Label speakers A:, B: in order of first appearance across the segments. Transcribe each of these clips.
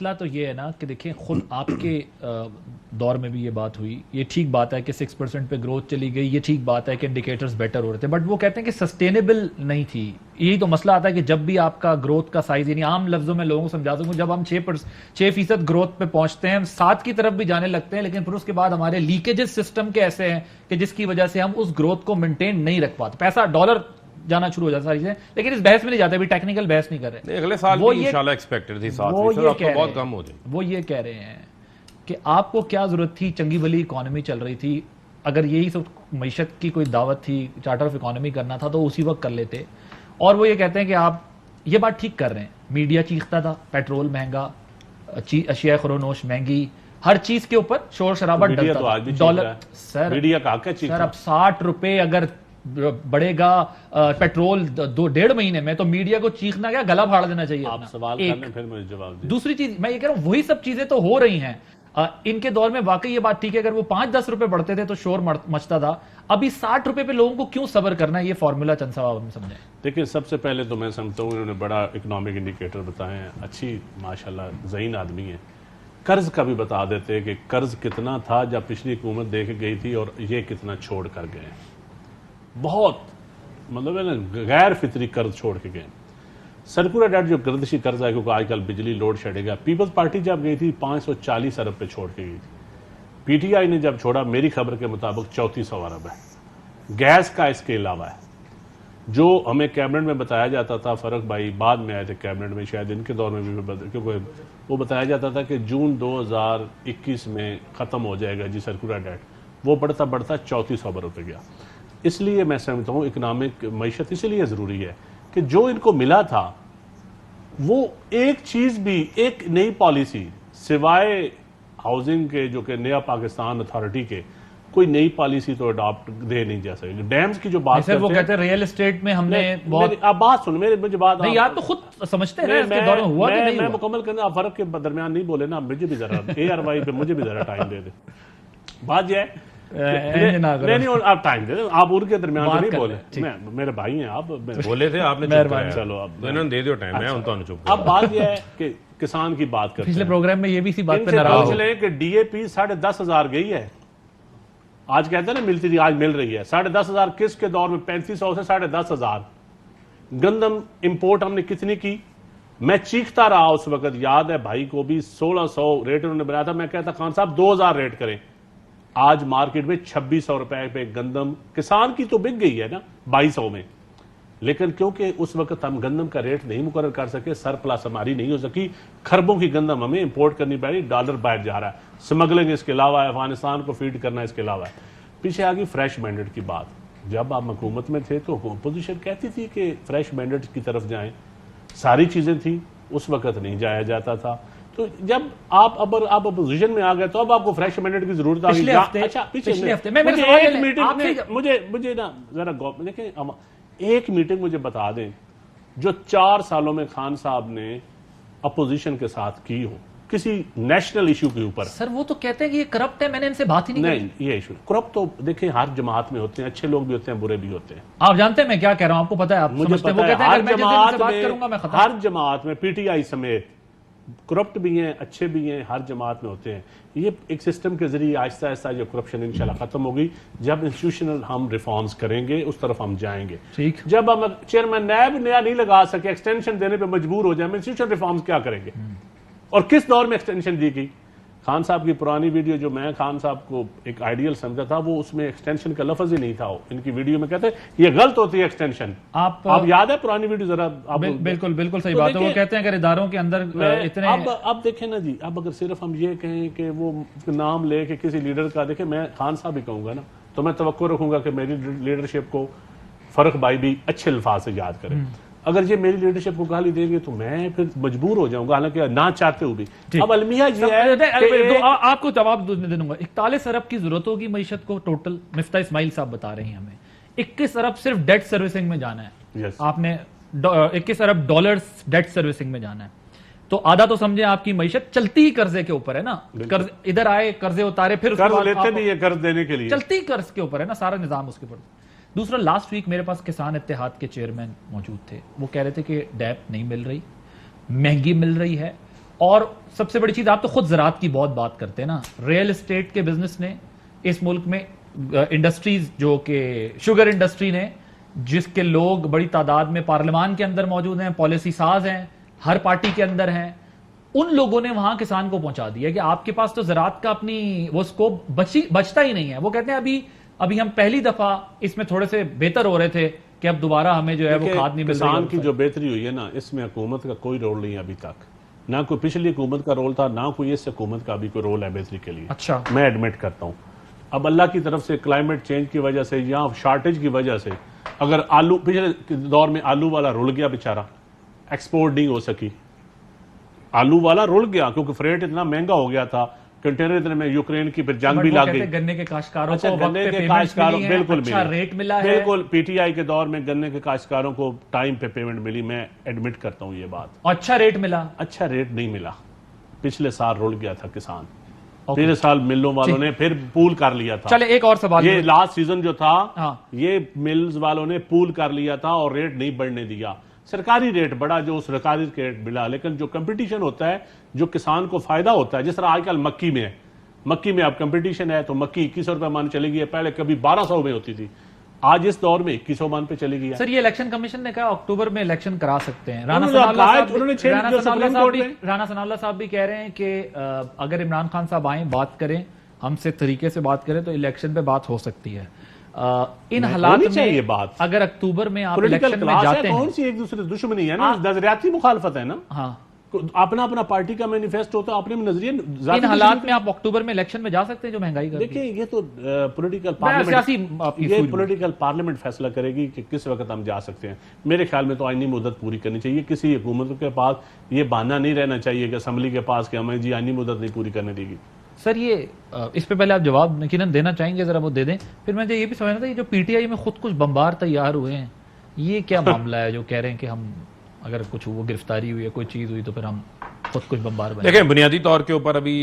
A: मसला तो ये है ना कि देखिए खुद आपके दौर में भी ये बात हुई। ये ठीक बात है कि 6% पे ग्रोथ चली गई, ये ठीक बात है कि इंडिकेटर्स बेटर हो रहे थे, बट वो कहते हैं कि सस्टेनेबल नहीं थी। यही तो मसला आता है कि जब भी आपका ग्रोथ का साइज, यानी आम लफ्जों में लोगों को समझा दूं, जब हम 6% ग्रोथ पे पहुंचते हैं, हम 7 की तरफ भी जाने लगते हैं, लेकिन फिर उसके बाद हमारे लीकेजेस सिस्टम के ऐसे हैं कि जिसकी वजह से हम उस ग्रोथ को मेंटेन नहीं रख पाते। पैसा डॉलर जाना शुरू हो जाता सारी चीजें, लेकिन इस बहस में नहीं जाते, अभी टेक्निकल बहस नहीं कर रहे।
B: अगले साल
A: वो
B: भी इंशाल्लाह एक्सपेक्टेड थी 7%, अब तो बहुत कम हो जाए।
A: वो ये कह रहे हैं कि आपको क्या जरूरत थी, चंगी भली इकोनॉमी चल रही थी, अगर यही सब मईशत की कोई दावत थी, चार्टर ऑफ इकोनॉमी करना था तो उसी वक्त कर लेते। और वो ये कहते हैं कि आप ये बात ठीक कर रहे हैं, मीडिया चीखता था पेट्रोल महंगा, अशिया खुरोनोश महंगी, हर चीज के ऊपर शोर शराबा डलता था। डॉलर सर,
B: मीडिया का
A: सर अब 60 रुपए अगर बढ़ेगा पेट्रोल 2-1.5 महीने में, तो मीडिया को चीखना क्या, गला फाड़ देना चाहिए।
B: आप सवाल करने फिर मुझे जवाब दीजिए।
A: दूसरी चीज मैं ये कह रहा हूं, वही सब चीजें तो हो रही हैं। इनके दौर में वाकई ये बात ठीक है, अगर वो 5-10 रुपए बढ़ते थे तो शोर मचता था। अभी 60 रुपए पे लोगों को क्यों सब्र करना है, ये फॉर्मूला चंद साहब हम समझें।
B: देखिए, सबसे पहले तो मैं समझता हूँ इन्होंने बड़ा इकोनॉमिक इंडिकेटर बताए हैं, अच्छी माशाल्लाह ज़हीन आदमी है। कर्ज का भी बता देते कि कर्ज कितना था जब पिछली हुकूमत दे के गई थी और ये कितना छोड़ कर गए। बहुत मतलब है ना, गैर फितरी कर्ज छोड़ के गए। सर्कुलर डेट जो गर्दिशी कर्ज है, क्योंकि आजकल बिजली लोड शेडिंग है। पीपल्स पार्टी जब गई थी 540 अरब पे छोड़ के गई थी। पीटीआई ने जब छोड़ा, मेरी खबर के मुताबिक 3400 अरब है। गैस का इसके अलावा है जो हमें कैबिनेट में बताया जाता था, फर्क भाई बाद में आए थे कैबिनेट में, शायद इनके दौर में भी, क्योंकि वो बताया जाता था कि जून 2021 में ख़त्म हो जाएगा जी सर्कुलर डेट, वो बढ़ता बढ़ता 3400 अरब पे गया। इसलिए मैं समझता हूँ इकोनॉमिक मईशत इसलिए ज़रूरी है कि जो इनको मिला था वो एक चीज़ भी, एक नई पॉलिसी सिवाय हाउसिंग के, जो कि नया पाकिस्तान अथॉरिटी के, कोई नई पॉलिसी तो अडॉप्ट दे नहीं जा सकेगी। डैम्स की जो बात
A: करते वो कहते हैं रियल एस्टेट में हमने बहुत,
B: आप बात सुन, मुझे बात
A: नहीं, आप तो खुद समझते हैं इसके दौर में हुआ कि नहीं
B: मैं
A: हुआ।
B: मुकम्मल करना, आप फर्क के दरमियान नहीं बोले ना, मुझे भी जरा ARY पे मुझे भी जरा टाइम दे दे। बात यह है नहीं, आप टाइम दे दो, आप उनके दरमियान नहीं बोले, मैं मेरे भाई हैं आप,
C: बोले थे आपने,
B: चलो अब
C: इन्होंने दे दियो टाइम, मैं उनको चुप।
B: अब बात यह है कि किसान की बात करते हैं।
A: पिछले प्रोग्राम में ये भी इसी बात पे नाराज
B: हैं कि DAP 10,500 गई है, आज कहते हैं ना मिलती थी, आज मिल रही है 10,500। किसके दौर में 3500 से 10,500। गंदम इंपोर्ट हमने कितनी की, मैं चीखता रहा उस वक्त, याद है भाई को भी, 1600 रेट उन्होंने बनाया था। मैं कहता खान साहब 2000 रेट करें। आज मार्केट में 2600 रुपए पे गंदम किसान की तो बिक गई है ना 2200 में, लेकिन क्योंकि उस वक्त हम गंदम का रेट नहीं मुकर्रर कर सके, सरप्लस हमारी नहीं हो सकी, खरबों की गंदम हमें इंपोर्ट करनी पड़ी, डॉलर बाहर जा रहा है, स्मगलिंग इसके अलावा है, अफगानिस्तान को फीड करना इसके अलावा है। पीछे आ गई फ्रेश मैंडेट की बात। जब आप हुकूमत में थे तो अपोजिशन कहती थी कि फ्रेश मैंडेट की तरफ जाएं, सारी चीजें थी, उस वक्त नहीं जाया जाता था। तो जब आप अपोजिशन में आ गए तो अब आपको फ्रेश मैंडेट की जरूरत आ गई। अच्छा, पिछले हफ्ते मुझे ना जरा देखें, एक मीटिंग मुझे बता दें जो 4 सालों में खान साहब ने अपोजिशन के साथ की हो किसी नेशनल इशू के ऊपर।
A: सर वो तो कहते हैं कि ये करप्ट है, मैंने इनसे बात ही नहीं
B: ये इशू करप्ट तो देखिए हर जमात में होते हैं, अच्छे लोग भी होते हैं, बुरे भी होते हैं।
A: आप जानते हैं मैं क्या कह रहा हूं, आपको पता है, आप
B: मुझे पता है, हर जमात में PTI समेत करप्ट भी हैं, अच्छे भी हैं, हर जमात में होते हैं। ये एक सिस्टम के जरिए आहिस्ता आहिस्ता जो करप्शन इंशाल्लाह खत्म होगी, जब इंस्टीट्यूशनल हम रिफॉर्म्स करेंगे उस तरफ हम जाएंगे।
A: ठीक,
B: जब हम चेयरमैन नैब नया नहीं लगा सके, एक्सटेंशन देने पे मजबूर हो जाए, इंस्टीट्यूशनल रिफॉर्म्स क्या करेंगे और किस दौर में एक्सटेंशन दी गई। खान साहब की पुरानी वीडियो जो मैं खान साहब को एक आइडियल समझा था, वो उसमें एक्सटेंशन का लफ्ज ही नहीं था। इनकी वीडियो में कहते हैं ये गलत होती है एक्सटेंशन। आप याद है पुरानी वीडियो जरा?
A: बिल्कुल बिल्कुल सही बात है। वो कहते हैं अगर इदारों के अंदर इतने,
B: अब देखें ना जी, अब अगर सिर्फ हम ये कहें कि वो नाम ले के किसी लीडर का, देखें मैं खान साहब ही कहूंगा ना, तो मैं तवक्को रखूंगा कि मेरी लीडरशिप को फर्क भाई भी अच्छे अल्फाज से याद करें। अगर ये मेरी लीडरशिप को गाली देंगे तो मैं फिर मजबूर हो जाऊंगा, हालांकि ना चाहते हुए भी। अब अलमिया ये है,
A: आपको जवाब दूंगा। 41 अरब की जरूरत होगी मईशत को टोटल, मिफ्ता इस्माइल साहब बता रहे हैं हमें। 21 अरब सिर्फ डेट सर्विसिंग में जाना है। आपने 21 अरब डॉलर्स डेट सर्विसिंग में जाना है, तो आधा तो समझे आपकी मईशत चलती ही कर्जे के ऊपर है ना। कर्ज इधर आए, कर्जे उतारे, फिर
B: कर्ज लेते नहीं है, कर्ज देने के लिए
A: चलती कर्ज के ऊपर है ना सारा निजाम उसके ऊपर। दूसरा, लास्ट वीक मेरे पास किसान इत्तेहाद के चेयरमैन मौजूद थे, वो कह रहे थे कि डैप नहीं मिल रही, महंगी मिल रही है, और सबसे बड़ी चीज, आप तो खुद ज़राअत की बहुत बात करते हैं ना, रियल एस्टेट के बिजनेस ने इस मुल्क में इंडस्ट्रीज, जो कि शुगर इंडस्ट्री ने, जिसके लोग बड़ी तादाद में पार्लियामान के अंदर मौजूद हैं, पॉलिसी साज हैं, हर पार्टी के अंदर हैं, उन लोगों ने वहां किसान को पहुंचा दिया कि आपके पास तो ज़राअत का अपनी वो स्कोप बचता ही नहीं है। वो कहते हैं अभी हम पहली दफा इसमें थोड़े से बेहतर हो रहे थे कि अब दोबारा हमें जो है वो खाद नहीं मिल रही।
B: किसान की जो बेहतरी हुई है ना, इसमें हुकूमत का कोई रोल नहीं है अभी तक, ना कोई पिछली हुकूमत का रोल था, ना कोई इस हुकूमत का अभी कोई रोल है बेहतरी के लिए।
A: अच्छा,
B: मैं एडमिट करता हूँ। अब अल्लाह की तरफ से क्लाइमेट चेंज की वजह से या शॉर्टेज की वजह से, अगर आलू पिछले दौर में आलू वाला रुल गया बेचारा, एक्सपोर्ट नहीं हो सकी, आलू वाला रुल गया क्योंकि फ्रेट इतना महंगा हो गया था, कंटेनर इतने में, यूक्रेन की फिर जंग भी लग गई।
A: गन्ने के काश्तकारों
B: अच्छा,
A: को
B: गन्ने
A: वक्त पे
B: के
A: पेमेंट्स
B: काश्तकारों
A: मिली हैं,
B: बिल्कुल
A: अच्छा
B: मिली,
A: रेट मिला है,
B: बिल्कुल पीटीआई के दौर में गन्ने के काश्तकारों को टाइम पे पेमेंट मिली। मैं एडमिट करता हूँ ये बात,
A: अच्छा रेट मिला।
B: अच्छा रेट नहीं मिला, पिछले साल रुल गया था किसान, पिछले साल मिलों वालों ने फिर पूल कर लिया था।
A: चले एक और सवाल,
B: ये लास्ट सीजन जो था,
A: हाँ।
B: ये मिल्स वालों ने पूल कर लिया था और रेट नहीं बढ़ने दिया, सरकारी रेट बढ़ा, जो सरकारी रेट मिला, लेकिन जो कंपटीशन होता है, जो किसान को फायदा होता है, जिस तरह आजकल मक्की में है, मक्की में अब कंपटीशन है तो मक्की 2100 रुपए मान चली गई है, पहले कभी 1200 में होती थी, आज इस दौर में 2100 मान पे चली गई है।
A: सर, ये इलेक्शन कमीशन ने कहा अक्टूबर में इलेक्शन करा सकते हैं।
B: उन्होंने
A: राना सनाउल्लाह साहब भी कह रहे हैं कि अगर इमरान खान साहब आए, बात करें हमसे, तरीके से बात करें, तो इलेक्शन पे बात हो सकती है। इन हालात में
B: ये बात,
A: अगर अक्टूबर में आप इलेक्शन में जाते हैं,
B: कौन सी एक दूसरे दुश्मनी है ना, नजरियाती मुखालफत है ना,
A: हाँ,
B: अपना अपना पार्टी का मैनिफेस्टो होता है, अपने नजरिए।
A: इन हालात में आप अक्टूबर में इलेक्शन में जा सकते हैं जो महंगाई कर,
B: देखिए ये तो पॉलिटिकल पार्लियामेंट फैसला करेगी कि किस वक्त हम जा सकते हैं। मेरे ख्याल में तो आईनी मुद्दत पूरी करनी चाहिए, किसी हुकूमत के पास ये बहाना नहीं रहना चाहिए कि असेंबली के पास कि हमें जी आईनी मुद्दत नहीं पूरी करने देगी।
A: सर, ये इस पे पहले आप जवाब यकीनन देना चाहेंगे, जरा वो दे दें, फिर मुझे ये भी समझना था, ये जो पीटीआई में खुद कुछ बम्बार तैयार हुए हैं, ये क्या मामला है जो कह रहे हैं कि हम अगर कुछ वो गिरफ्तारी हुई है, कोई चीज हुई, तो फिर हम खुद कुछ बम्बार बने?
C: देखें, बुनियादी तौर के ऊपर अभी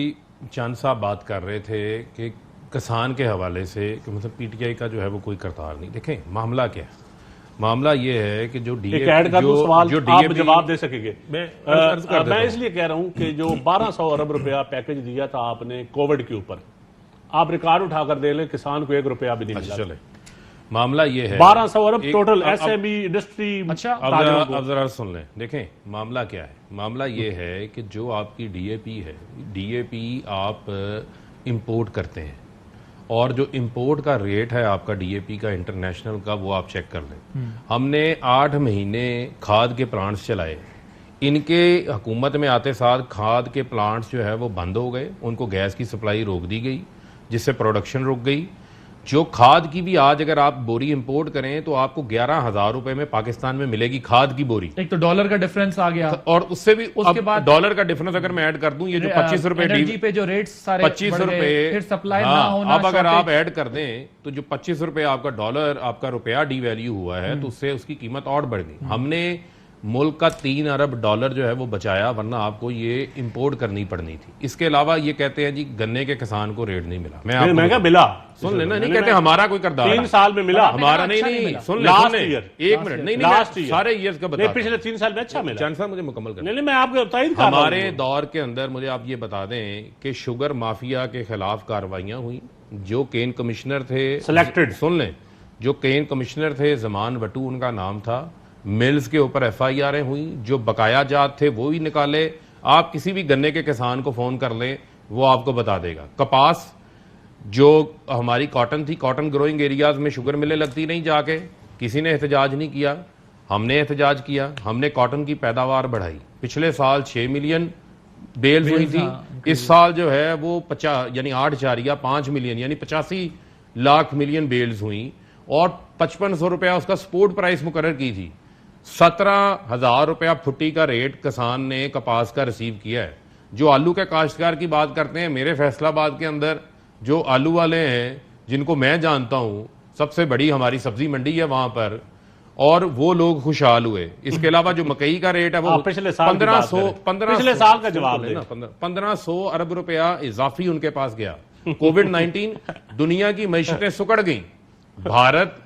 C: चंद साहब बात कर रहे थे कि किसान के हवाले से कि मतलब पीटीआई का जो है वो कोई करतार नहीं। देखें मामला क्या है, मामला ये है कि जो
B: आप जवाब दे सकेंगे। मैं
C: मैं
B: इसलिए कह रहा हूं कि जो 1200 अरब रुपया पैकेज दिया था आपने कोविड के ऊपर, आप रिकॉर्ड उठाकर दे ले, किसान को 1 रुपया भी नहीं मिला।
C: चले, मामला ये है
B: 1200 अरब टोटल एसएमई इंडस्ट्री।
A: अच्छा,
C: अब जरा सुन लें। देखें मामला क्या है, मामला ये है कि जो आपकी डीएपी है, डीएपी आप इंपोर्ट करते हैं, और जो इंपोर्ट का रेट है आपका डीएपी का इंटरनेशनल का, वो आप चेक कर लें। हमने 8 महीने खाद के प्लांट्स चलाए, इनके हुकूमत में आते साथ खाद के प्लांट्स जो है वो बंद हो गए, उनको गैस की सप्लाई रोक दी गई, जिससे प्रोडक्शन रुक गई। जो खाद की भी आज अगर आप बोरी इंपोर्ट करें तो आपको 11,000 रुपए में पाकिस्तान में मिलेगी खाद की बोरी।
A: एक तो डॉलर का डिफरेंस आ गया,
C: और उससे भी
A: उसके बाद
C: डॉलर का डिफरेंस अगर मैं ऐड कर दूं, ये जो 25 रुपए
A: एनर्जी पे जो रेट्स सारे
C: 25 रुपए,
A: फिर सप्लाई ना होना,
C: अब अगर आप ऐड कर दें तो जो 25 रुपए आपका डॉलर, आपका रुपया डीवैल्यू हुआ है, तो उससे उसकी कीमत और बढ़ गई। हमने मुल्क का 3 अरब डॉलर जो है वो बचाया, वरना आपको ये इंपोर्ट करनी पड़नी थी। इसके अलावा ये कहते हैं जी गन्ने के किसान को रेट नहीं मिला। मैं
B: महंगा मिला,
C: सुन लेना, नहीं कहते हमारा कोई करदार
B: 3 साल में मिला,
C: हमारा नहीं, सुन ले,
B: लास्ट ईयर,
C: 1 मिनट, नहीं
B: लास्ट ईयर,
C: सारे ईयर्स का बता,
B: पिछले 3 साल में अच्छा मिला।
C: चंद साहब मुझे मुकम्मल कर,
B: नहीं मैं आपको तायद कर रहा हूं।
C: हमारे दौर के अंदर मुझे आप ये बता दें कि शुगर माफिया के खिलाफ कार्रवाइयां हुई। जो केन कमिश्नर थे
B: सिलेक्टेड,
C: सुन लें, जो केन कमिश्नर थे जमान वटू उनका नाम था, मिल्स के ऊपर FIR हुई, जो बकाया जात थे वो भी निकाले। आप किसी भी गन्ने के किसान को फोन कर लें, वो आपको बता देगा। कपास, जो हमारी कॉटन थी, कॉटन ग्रोइंग एरियाज में शुगर मिलें लगती नहीं, जाके किसी ने एहतजाज नहीं किया, हमने एहतजाज किया, हमने कॉटन की पैदावार बढ़ाई। पिछले साल 6 मिलियन बेल्स हुई थी, इस साल जो है वो 50 यानी 8.5 मिलियन यानी 85 लाख मिलियन बेल्स हुई, और 5500 रुपया उसका स्पोर्ट प्राइस मुकर्रर की थी। 17,000 रुपया फुट्टी का रेट किसान ने कपास का रिसीव किया है। जो आलू के काश्तकार की बात करते हैं, मेरे फैसलाबाद के अंदर जो आलू वाले हैं, जिनको मैं जानता हूं, सबसे बड़ी हमारी सब्जी मंडी है वहां पर, और वो लोग खुशहाल हुए। इसके अलावा जो मकई का रेट है वो
B: पिछले साल
C: 1500
B: का जवाब देना,
C: 1500 अरब रुपया इजाफी उनके पास गया। कोविड-19 दुनिया की मैशियतें सुकड़ गई। भारत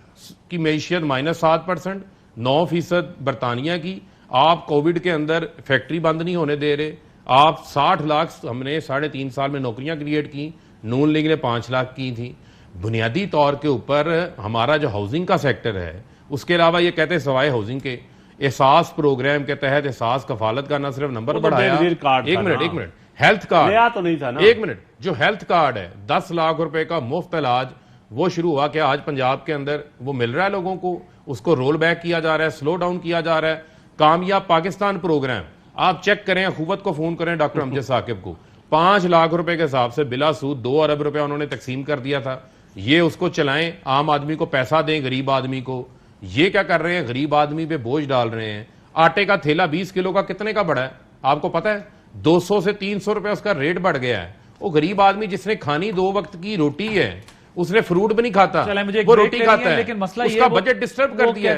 C: की मैशियत -7%, 9% बरतानिया की। आप कोविड के अंदर फैक्ट्री बंद नहीं होने दे रहे, आप 60 लाख, हमने 3.5 साल में नौकरियां क्रिएट की, नून लीग ने 5 लाख की थी। बुनियादी तौर के ऊपर हमारा जो हाउसिंग का सेक्टर है, उसके अलावा ये कहते हैं सवाए हाउसिंग के एहसास प्रोग्राम के तहत एहसास कफालत का न सिर्फ नंबर
B: वो तो
C: बढ़ाया,
B: बेनजीर कार्ड था
C: एक
B: ना।
C: मिनट, हेल्थ कार्ड
B: नया तो नहीं था ना।
C: एक मिनट, जो हेल्थ कार्ड है 10 लाख रुपए का मुफ्त इलाज, वो शुरू हुआ क्या आज पंजाब के अंदर वो मिल रहा है लोगों को, उसको रोल बैक किया जा रहा है, स्लो डाउन किया जा रहा है। कामयाब पाकिस्तान प्रोग्राम आप चेक करें, अखुवत को फोन करें डॉक्टर अमजद साकिब को, 5 लाख रुपए के हिसाब से बिला सूद 2 अरब रुपया उन्होंने तकसीम कर दिया था। ये उसको चलाएं, आम आदमी को पैसा दें, गरीब आदमी को। ये क्या कर रहे हैं, गरीब आदमी पे बोझ डाल रहे हैं। आटे का थैला 20 किलो का कितने का बढ़ा है आपको पता है? 200 से 300 रुपए उसका रेट बढ़ गया है। वो गरीब आदमी जिसने खानी 2 वक्त की रोटी है, उसने फ्रूट भी नहीं खाता,
A: चलें, मुझे एक
C: वो
A: ब्रेक
C: रोटी
A: लेनी है,
C: खाता है,
A: लेकिन मसला ये
C: उसका
A: वो-
C: बजट डिस्टर्ब कर
A: वो
C: दिया है।